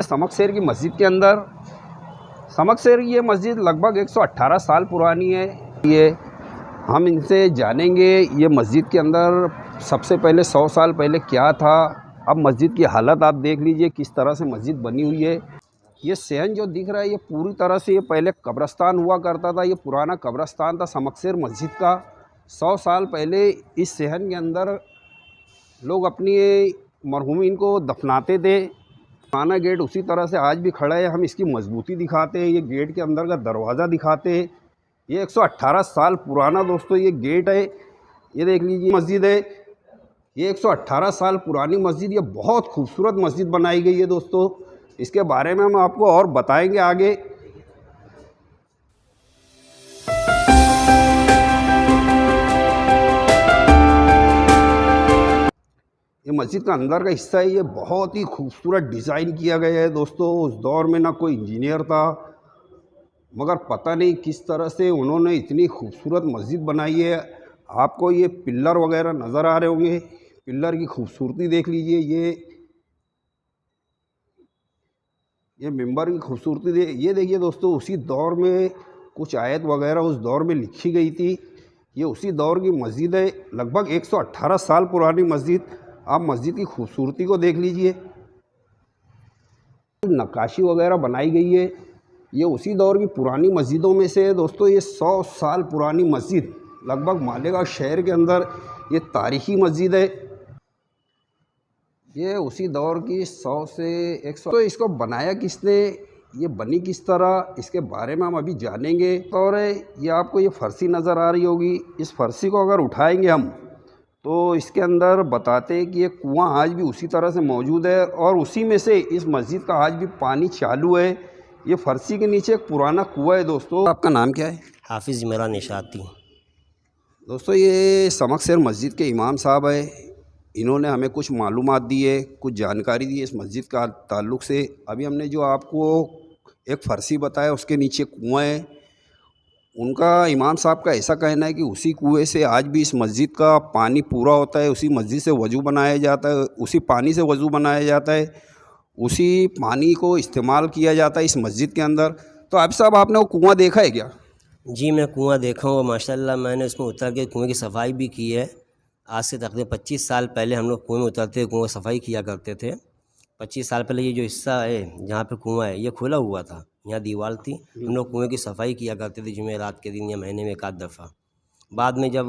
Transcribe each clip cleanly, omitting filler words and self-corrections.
समकशेर की मस्जिद के अंदर। समकशेर की ये मस्जिद लगभग 118 साल पुरानी है। ये हम इनसे जानेंगे ये मस्जिद के अंदर सबसे पहले 100 साल पहले क्या था। अब मस्जिद की हालत आप देख लीजिए किस तरह से मस्जिद बनी हुई है। ये सहन जो दिख रहा है ये पूरी तरह से ये पहले कब्रस्तान हुआ करता था। ये पुराना कब्रस्तान था समकशेर मस्जिद का। 100 साल पहले इस सहन के अंदर लोग अपनी मरहूमीन को दफनाते थे। पुराना गेट उसी तरह से आज भी खड़ा है। हम इसकी मजबूती दिखाते हैं। ये गेट के अंदर का दरवाज़ा दिखाते हैं। ये 118 साल पुराना दोस्तों ये गेट है। ये देख लीजिए मस्जिद है। ये 118 साल पुरानी मस्जिद, ये बहुत खूबसूरत मस्जिद बनाई गई है दोस्तों। इसके बारे में हम आपको और बताएंगे आगे। ये मस्जिद का अंदर का हिस्सा है। ये बहुत ही खूबसूरत डिज़ाइन किया गया है दोस्तों। उस दौर में ना कोई इंजीनियर था, मगर पता नहीं किस तरह से उन्होंने इतनी खूबसूरत मस्जिद बनाई है। आपको ये पिल्लर वगैरह नज़र आ रहे होंगे। पिल्लर की खूबसूरती देख लीजिए। ये मिंबर की खूबसूरती ये देखिए दोस्तों। उसी दौर में कुछ आयत वगैरह उस दौर में लिखी गई थी। ये उसी दौर की मस्जिद है। लगभग 118 साल पुरानी मस्जिद। आप मस्जिद की खूबसूरती को देख लीजिए। नक्काशी वगैरह बनाई गई है। ये उसी दौर की पुरानी मस्जिदों में से है दोस्तों। ये 100 साल पुरानी मस्जिद लगभग मालेगांव शहर के अंदर ये तारीखी मस्जिद है। ये उसी दौर की 100 से 100। तो इसको बनाया किसने, ये बनी किस तरह, इसके बारे में हम अभी जानेंगे। और ये आपको ये फर्शी नज़र आ रही होगी। इस फर्शी को अगर उठाएंगे हम तो इसके अंदर बताते हैं कि ये कुआं आज भी उसी तरह से मौजूद है और उसी में से इस मस्जिद का आज भी पानी चालू है। ये फर्शी के नीचे एक पुराना कुआं है दोस्तों। आपका नाम क्या है? हाफिज़ मेरा निशाती। दोस्तों ये समकशेर मस्जिद के इमाम साहब है। इन्होंने हमें कुछ मालूमात दी है, कुछ जानकारी दी है इस मस्जिद का ताल्लुक़ से। अभी हमने जो आपको एक फर्शी बताया उसके नीचे कुआं है। उनका इमाम साहब का ऐसा कहना है कि उसी कुएं से आज भी इस मस्जिद का पानी पूरा होता है। उसी मस्जिद से वज़ू बनाया जाता है। उसी पानी से वज़ू बनाया जाता है। उसी पानी को इस्तेमाल किया जाता है इस मस्जिद के अंदर। तो आप साहब आपने वो कुआं देखा है क्या? जी मैं कुआं देखा हूँ। माशाल्लाह मैंने उसमें उतर के कुएं की सफाई भी की है। आज से तकरीबन 25 साल पहले हम लोग कुएं में उतरते कुएं सफाई किया करते थे। 25 साल पहले ये जो हिस्सा है जहाँ पे कुआं है ये खुला हुआ था। यहाँ दीवार थी। हम लोग कुएं की सफाई किया करते थे जुमेरात के दिन या महीने में एक आध दफ़ा। बाद में जब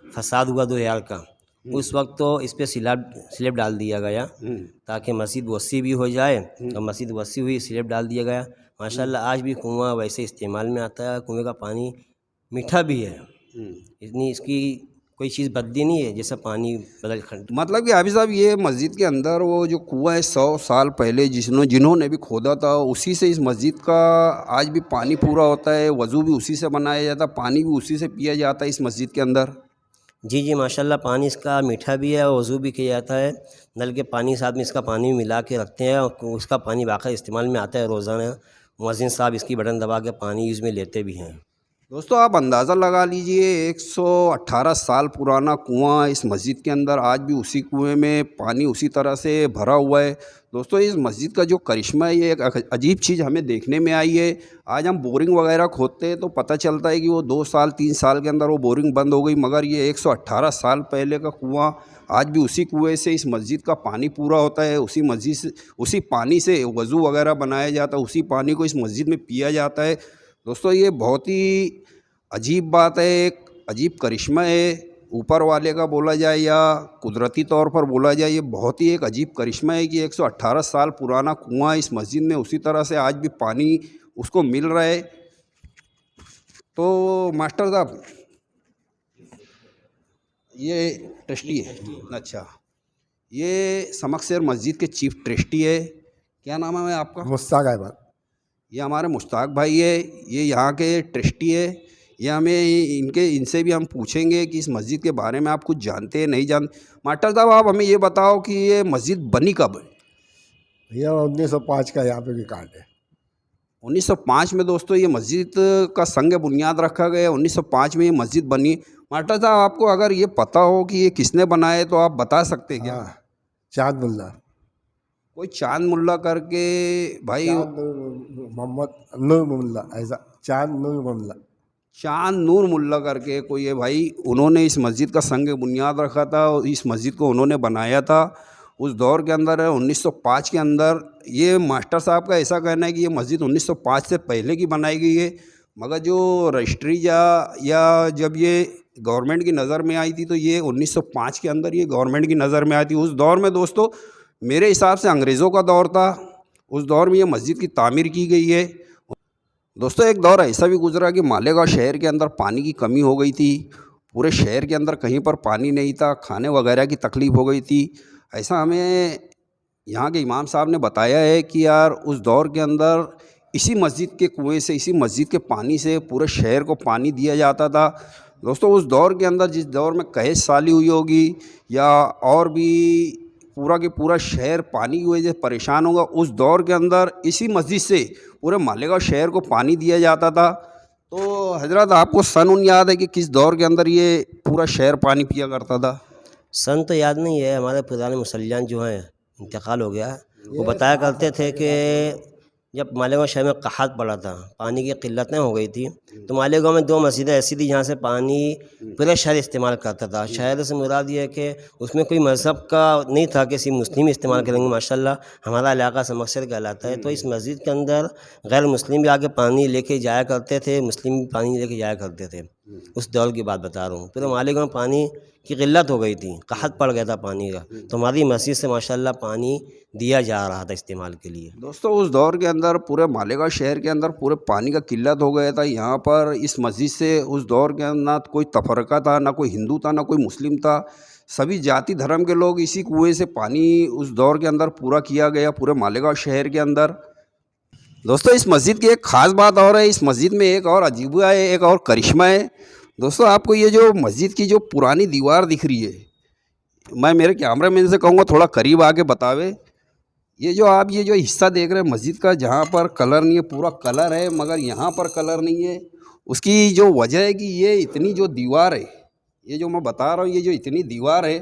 फसाद हुआ 2000 का, उस वक्त तो इस पर स्लैब डाल दिया गया ताकि मस्जिद वसी भी हो जाए। और मस्जिद वसी हुई, स्लैब डाल दिया गया। माशाल्लाह आज भी कुआं वैसे इस्तेमाल में आता है। कुएं का पानी मीठा भी है। इतनी इसकी कोई चीज़ बदली नहीं है जैसा पानी बदल। मतलब कि हाफिज़ साहब ये मस्जिद के अंदर वो जो कुआं है 100 साल पहले जिन्होंने भी खोदा था उसी से इस मस्जिद का आज भी पानी पूरा होता है। वज़ू भी उसी से बनाया जाता है, पानी भी उसी से पिया जाता है इस मस्जिद के अंदर। जी माशाल्लाह पानी इसका मीठा भी है और वज़ू भी किया जाता है। नल के पानी के साथ में इसका पानी मिला के रखते हैं और उसका पानी बाकायदा इस्तेमाल में आता है रोज़ाना। मुअज़्ज़िन साहब इसकी बटन दबा के पानी यूज़ में लेते भी हैं। दोस्तों आप अंदाज़ा लगा लीजिए 118 साल पुराना कुआं इस मस्जिद के अंदर आज भी उसी कुएं में पानी उसी तरह से भरा हुआ है। दोस्तों इस मस्जिद का जो करिश्मा है ये एक अजीब चीज़ हमें देखने में आई है। आज हम बोरिंग वगैरह खोदते हैं तो पता चलता है कि वो 2 साल 3 साल के अंदर वो बोरिंग बंद हो गई, मगर ये 118 साल पहले का कुआं आज भी उसी कुएं से इस मस्जिद का पानी पूरा होता है। उसी मस्जिद से उसी पानी से वज़ू वगैरह बनाया जाता है। उसी पानी को इस मस्जिद में पिया जाता है। दोस्तों ये बहुत ही अजीब बात है, एक अजीब करिश्मा है ऊपर वाले का बोला जाए या कुदरती तौर पर बोला जाए। ये बहुत ही एक अजीब करिश्मा है कि 118 साल पुराना कुआं इस मस्जिद में उसी तरह से आज भी पानी उसको मिल रहा है। तो मास्टर साहब ये ट्रस्टी है। अच्छा, ये समकशेर मस्जिद के चीफ ट्रस्टी है। क्या नाम है आपका? मुश्ताक अहमद। ये हमारे मुश्ताक भाई है। ये यहाँ के ट्रस्टी है। ये हमें इनसे भी हम पूछेंगे कि इस मस्जिद के बारे में आप कुछ जानते हैं नहीं जानते। मास्टर साहब आप हमें ये बताओ कि ये मस्जिद बनी कब है? भैया 1905 का यहाँ पे रिकॉर्ड है। 1905 में दोस्तों ये मस्जिद का संग बुनियाद रखा गया। 1905 में ये मस्जिद बनी। मास्टर साहब आपको अगर ये पता हो कि ये किसने बनाया है तो आप बता सकते हैं क्या? हाँ, चाँद मुल्ला। कोई चांद मुल्ला करके भाई, चांद मोहम्मद नूर मुल्ला, ऐसा चांद नूर मुल्ला। चांद नूर मुल्ला करके कोई है भाई, उन्होंने इस मस्जिद का संग बुनियाद रखा था और इस मस्जिद को उन्होंने बनाया था उस दौर के अंदर 1905 के अंदर। ये मास्टर साहब का ऐसा कहना है कि ये मस्जिद 1905 से पहले की बनाई गई है, मगर जो रजिस्ट्री या जब ये गवर्नमेंट की नज़र में आई थी तो ये 1905 के अंदर ये गवर्नमेंट की नज़र में आई थी। उस दौर में दोस्तों मेरे हिसाब से अंग्रेज़ों का दौर था, उस दौर में ये मस्जिद की तामीर की गई है। दोस्तों एक दौर ऐसा भी गुजरा कि मालेगांव शहर के अंदर पानी की कमी हो गई थी, पूरे शहर के अंदर कहीं पर पानी नहीं था, खाने वगैरह की तकलीफ़ हो गई थी। ऐसा हमें यहाँ के इमाम साहब ने बताया है कि यार उस दौर के अंदर इसी मस्जिद के कुएं से, इसी मस्जिद के पानी से पूरे शहर को पानी दिया जाता था। दोस्तों उस दौर के अंदर जिस दौर में कहेज साली हुई होगी या और भी पूरा के पूरा शहर पानी की वजह से परेशान होगा, उस दौर के अंदर इसी मस्जिद से पूरे मालेगांव शहर को पानी दिया जाता था। तो हजरत आपको सन उन याद है कि किस दौर के अंदर ये पूरा शहर पानी पिया करता था? सन तो याद नहीं है, हमारे पुराने मुसल्मान जो हैं इंतकाल हो गया, वो बताया करते थे कि जब मालेगांव शहर में क़हत पड़ा था, पानी की क़िल्लतें हो गई थी, तो मालेगांव में 2 मस्जिदें ऐसी थी जहाँ से पानी पूरा शहर इस्तेमाल करता था। शहर से मुराद ये है कि उसमें कोई मज़हब का नहीं था कि सिर्फ मुस्लिम इस्तेमाल करेंगे। माशाल्लाह हमारा इलाका समक्सर कहलाता है, तो इस मस्जिद के अंदर गैर मुस्लिम भी आके पानी लेके जाया करते थे, मुस्लिम भी पानी लेके जाया करते थे। उस दौर की बात बता रहा हूँ। फिर मालेगांव पानी की क़िल्लत हो गई थी, क़हत पड़ गया था पानी का, तो हमारी मस्जिद से माशाल्लाह पानी दिया जा रहा था इस्तेमाल के लिए। दोस्तों उस दौर के अंदर पूरे मालेगांव शहर के अंदर पूरे पानी का किल्लत हो गया था। यहाँ पर इस मस्जिद से उस दौर के अंदर ना कोई तफरका था, ना कोई हिंदू था, ना कोई मुस्लिम था, सभी जाति धर्म के लोग इसी कुएं से पानी उस दौर के अंदर पूरा किया गया पूरे मालेगांव शहर के अंदर। दोस्तों इस मस्जिद की एक ख़ास बात और है, इस मस्जिद में एक और अजीबा है, एक और करिश्मा है। दोस्तों आपको ये जो मस्जिद की जो पुरानी दीवार दिख रही है, मैं मेरे कैमरामैन से कहूँगा थोड़ा करीब आके बतावे। ये जो आप ये जो हिस्सा देख रहे हैं मस्जिद का, जहाँ पर कलर नहीं है, पूरा कलर है मगर यहाँ पर कलर नहीं है। उसकी जो वजह है कि ये इतनी जो दीवार है, ये जो मैं बता रहा हूँ, ये जो इतनी दीवार है,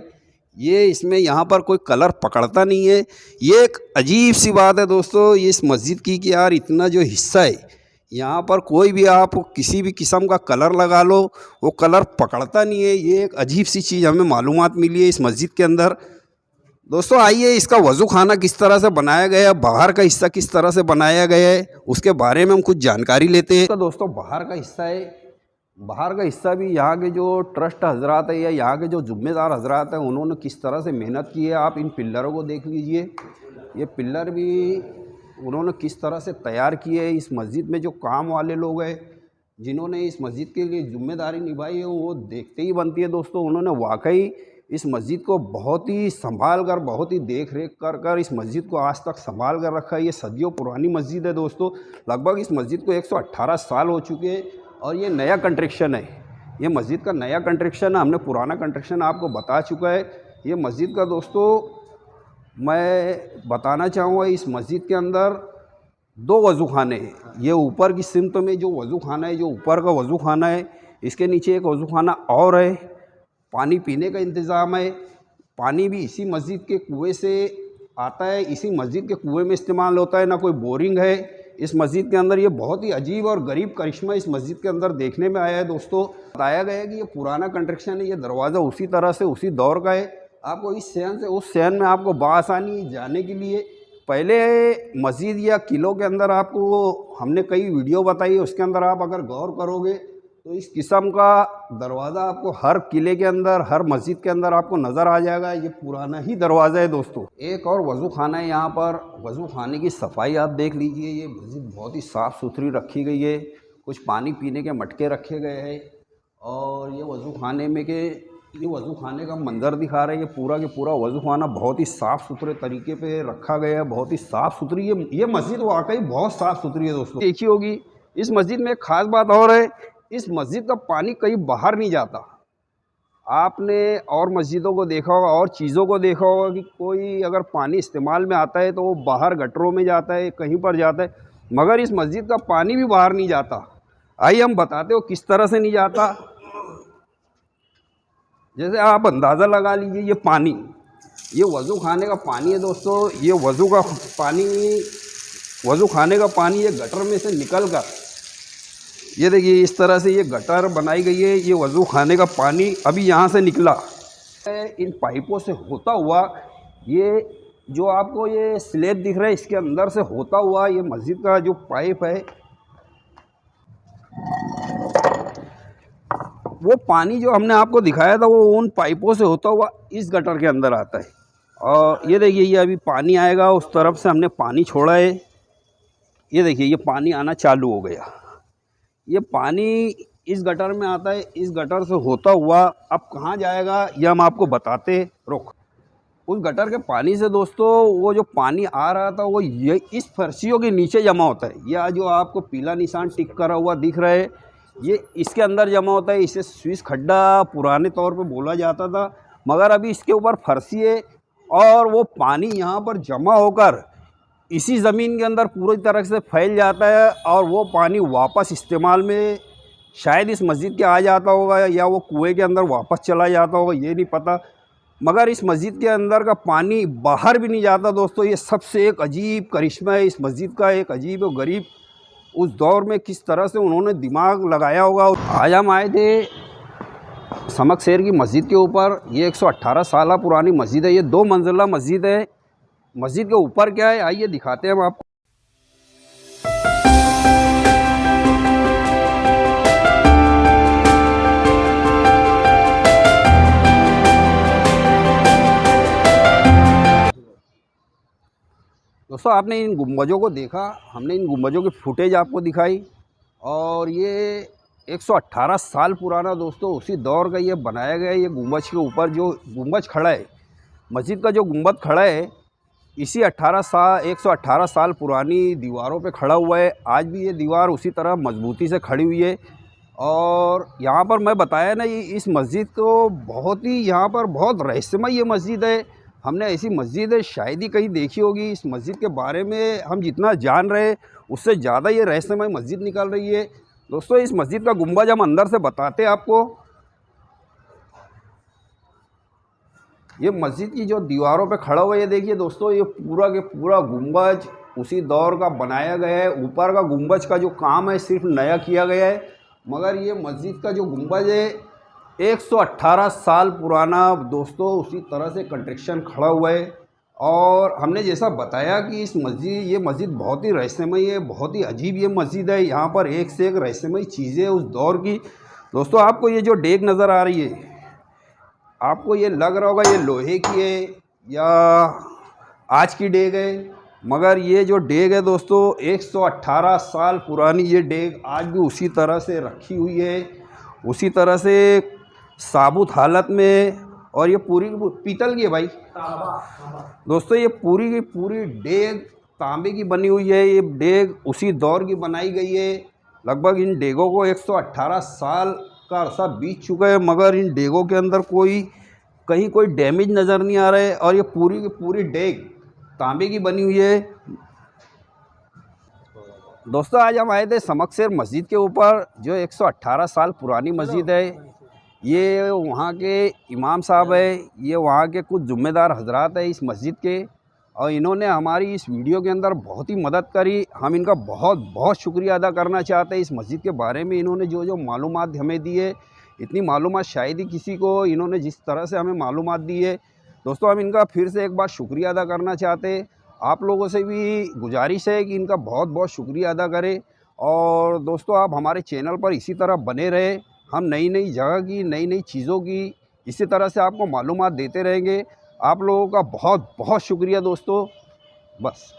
ये इसमें यहाँ पर कोई कलर पकड़ता नहीं है। ये एक अजीब सी बात है दोस्तों इस मस्जिद की कि यार इतना जो हिस्सा है यहाँ पर कोई भी आप किसी भी किस्म का कलर लगा लो वो कलर पकड़ता नहीं है। ये एक अजीब सी चीज़ हमें मालूमात मिली है इस मस्जिद के अंदर। दोस्तों आइए इसका वज़ू खाना किस तरह से बनाया गया है, बाहर का हिस्सा किस तरह से बनाया गया है, उसके बारे में हम कुछ जानकारी लेते हैं। तो दोस्तों बाहर का हिस्सा है, बाहर का हिस्सा भी यहाँ के जो ट्रस्ट हजरात है या यहाँ के जो ज़िम्मेदार हजरात हैं उन्होंने किस तरह से मेहनत की है। आप इन पिल्लरों को देख लीजिए, ये पिल्लर भी उन्होंने किस तरह से तैयार किए है। इस मस्जिद में जो काम वाले लोग हैं जिन्होंने इस मस्जिद के लिए ज़िम्मेदारी निभाई है वो देखते ही बनती है। दोस्तों उन्होंने वाकई इस मस्जिद को बहुत ही संभाल कर, बहुत ही देख रेख कर इस मस्जिद को आज तक संभाल कर रखा है। ये सदियों पुरानी मस्जिद है दोस्तों, लगभग इस मस्जिद को 118 साल हो चुके हैं और ये नया कंस्ट्रक्शन है। ये मस्जिद का नया कंस्ट्रक्शन है, हमने पुराना कंस्ट्रक्शन आपको बता चुका है। ये मस्जिद का दोस्तों मैं बताना चाहूँगा, इस मस्जिद के अंदर 2 वज़ू खाने हैं। ये ऊपर की सिमत में जो वज़ू खाना है, जो ऊपर का वज़ू खाना है, इसके नीचे एक वज़ू खाना और है। पानी पीने का इंतज़ाम है, पानी भी इसी मस्जिद के कुएं से आता है, इसी मस्जिद के कुएं में इस्तेमाल होता है, ना कोई बोरिंग है इस मस्जिद के अंदर। ये बहुत ही अजीब और गरीब करिश्मा इस मस्जिद के अंदर देखने में आया है। दोस्तों बताया गया है कि ये पुराना कंस्ट्रक्शन है, ये दरवाज़ा उसी तरह से उसी दौर का है। आपको इस शहर से उस शहर में आपको बआसानी जाने के लिए, पहले मस्जिद या किलों के अंदर आपको हमने कई वीडियो बताई है, उसके अंदर आप अगर गौर करोगे तो इस किस्म का दरवाज़ा आपको हर किले के अंदर, हर मस्जिद के अंदर आपको नज़र आ जाएगा। ये पुराना ही दरवाज़ा है दोस्तों। एक और वज़ू खाना है यहाँ पर, वज़ू खाने की सफाई आप देख लीजिए। ये मस्जिद बहुत ही साफ़ सुथरी रखी गई है, कुछ पानी पीने के मटके रखे गए हैं और ये वज़ू खाने में के ये वज़ू खाने का मंजर दिखा रहे हैं। ये पूरा के पूरा वज़ू खाना बहुत ही साफ़ सुथरे तरीके पे रखा गया है, बहुत ही साफ़ सुथरी। ये मस्जिद वाकई बहुत साफ़ सुथरी है दोस्तों। देखी होगी इस मस्जिद में एक ख़ास बात और है, इस मस्जिद का पानी कहीं बाहर नहीं जाता। आपने और मस्जिदों को देखा होगा और चीज़ों को देखा होगा कि कोई अगर पानी इस्तेमाल में आता है तो वो बाहर गटरों में जाता है, कहीं पर जाता है, मगर इस मस्जिद का पानी भी बाहर नहीं जाता। आइए हम बताते हो किस तरह से नहीं जाता। जैसे आप अंदाज़ा लगा लीजिए, ये पानी ये वज़ू खाने का पानी है दोस्तों। ये वज़ू खाने का पानी ये गटर में से निकल कर, ये देखिए इस तरह से ये गटर बनाई गई है। ये वज़ू खाने का पानी अभी यहाँ से निकला इन पाइपों से होता हुआ, ये जो आपको ये स्लैब दिख रहा है इसके अंदर से होता हुआ ये मस्जिद का जो पाइप है, वो पानी जो हमने आपको दिखाया था वो उन पाइपों से होता हुआ इस गटर के अंदर आता है। और ये देखिए ये अभी पानी आएगा, उस तरफ से हमने पानी छोड़ा है। ये देखिए ये पानी आना चालू हो गया। ये पानी इस गटर में आता है, इस गटर से होता हुआ अब कहाँ जाएगा ये हम आपको बताते रुक। उस गटर के पानी से दोस्तों वो जो पानी आ रहा था वो ये इस फर्शियों के नीचे जमा होता है। यह जो आपको पीला निशान टिक करा हुआ दिख रहा है ये इसके अंदर जमा होता है। इसे स्विस खड्डा पुराने तौर पे बोला जाता था, मगर अभी इसके ऊपर फर्शी है और वो पानी यहाँ पर जमा होकर इसी ज़मीन के अंदर पूरी तरह से फैल जाता है और वो पानी वापस इस्तेमाल में शायद इस मस्जिद के आ जाता होगा या वो कुएं के अंदर वापस चला जाता होगा, ये नहीं पता। मगर इस मस्जिद के अंदर का पानी बाहर भी नहीं जाता दोस्तों। ये सबसे एक अजीब करिश्मा है इस मस्जिद का, एक अजीब और गरीब उस दौर में किस तरह से उन्होंने दिमाग लगाया होगा। आज हम आए थे समकसेर की मस्जिद के ऊपर। ये 118 साल पुरानी मस्जिद है। ये 2 मंजिला मस्जिद है। मस्जिद के ऊपर क्या है आइए दिखाते हैं हम आपको। दोस्तों आपने इन गुंबजों को देखा, हमने इन गुंबजों की फुटेज आपको दिखाई और ये 118 साल पुराना दोस्तों उसी दौर का ये बनाया गया है। ये गुंबज के ऊपर जो गुंबज खड़ा है, मस्जिद का जो गुंबद खड़ा है इसी 118 साल पुरानी दीवारों पे खड़ा हुआ है। आज भी ये दीवार उसी तरह मजबूती से खड़ी हुई है। और यहाँ पर मैं बताया ना, ये इस मस्जिद को बहुत ही यहाँ पर बहुत रहस्यमय ये मस्जिद है। हमने ऐसी मस्जिद शायद ही कहीं देखी होगी। इस मस्जिद के बारे में हम जितना जान रहे हैं उससे ज़्यादा ये रहस्यमय मस्जिद निकल रही है। दोस्तों इस मस्जिद का गुंबज हम अंदर से बताते हैं आपको। ये मस्जिद की जो दीवारों पे खड़ा हुआ है, ये देखिए दोस्तों, ये पूरा के पूरा गुंबज उसी दौर का बनाया गया है। ऊपर का गुंबज का जो काम है सिर्फ नया किया गया है, मगर ये मस्जिद का जो गुंबज है 118 साल पुराना दोस्तों उसी तरह से कंस्ट्रक्शन खड़ा हुआ है। और हमने जैसा बताया कि ये मस्जिद बहुत ही रहस्यमय है, बहुत ही अजीब ये मस्जिद है। यहाँ पर एक से एक रहस्यमय चीज़ें उस दौर की। दोस्तों आपको ये जो डेग नज़र आ रही है, आपको ये लग रहा होगा ये लोहे की है या आज की डेग है, मगर ये जो डेग है दोस्तों 118 साल पुरानी ये डेग आज भी उसी तरह से रखी हुई है, उसी तरह से साबुत हालत में। और ये पूरी पीतल की है भाई दोस्तों, ये पूरी की पूरी डेग तांबे की बनी हुई है। ये डेग उसी दौर की बनाई गई है। लगभग इन डेगों को 118 साल का अरसा बीत चुका है, मगर इन डेगों के अंदर कहीं कोई डैमेज नज़र नहीं आ रहा है। और ये पूरी की पूरी डेग तांबे की बनी हुई है। दोस्तों आज हम आए थे समकसेर मस्जिद के ऊपर, जो 118 साल पुरानी मस्जिद है। ये वहाँ के इमाम साहब है, ये वहाँ के कुछ ज़िम्मेदार हजरात है इस मस्जिद के, और इन्होंने हमारी इस वीडियो के अंदर बहुत ही मदद करी। हम इनका बहुत बहुत शुक्रिया अदा करना चाहते हैं। इस मस्जिद के बारे में इन्होंने जो जो मालूमात हमें दी है, इतनी मालूमात शायद ही किसी को इन्होंने जिस तरह से हमें मालूमात दी है। दोस्तों हम इनका फिर से एक बार शुक्रिया अदा करना चाहते हैं। आप लोगों से भी गुजारिश है कि इनका बहुत बहुत शुक्रिया अदा करें। और दोस्तों आप हमारे चैनल पर इसी तरह बने रहे। हम नई नई जगह की, नई नई चीज़ों की इसी तरह से आपको मालूमात देते रहेंगे। आप लोगों का बहुत बहुत शुक्रिया दोस्तों। बस।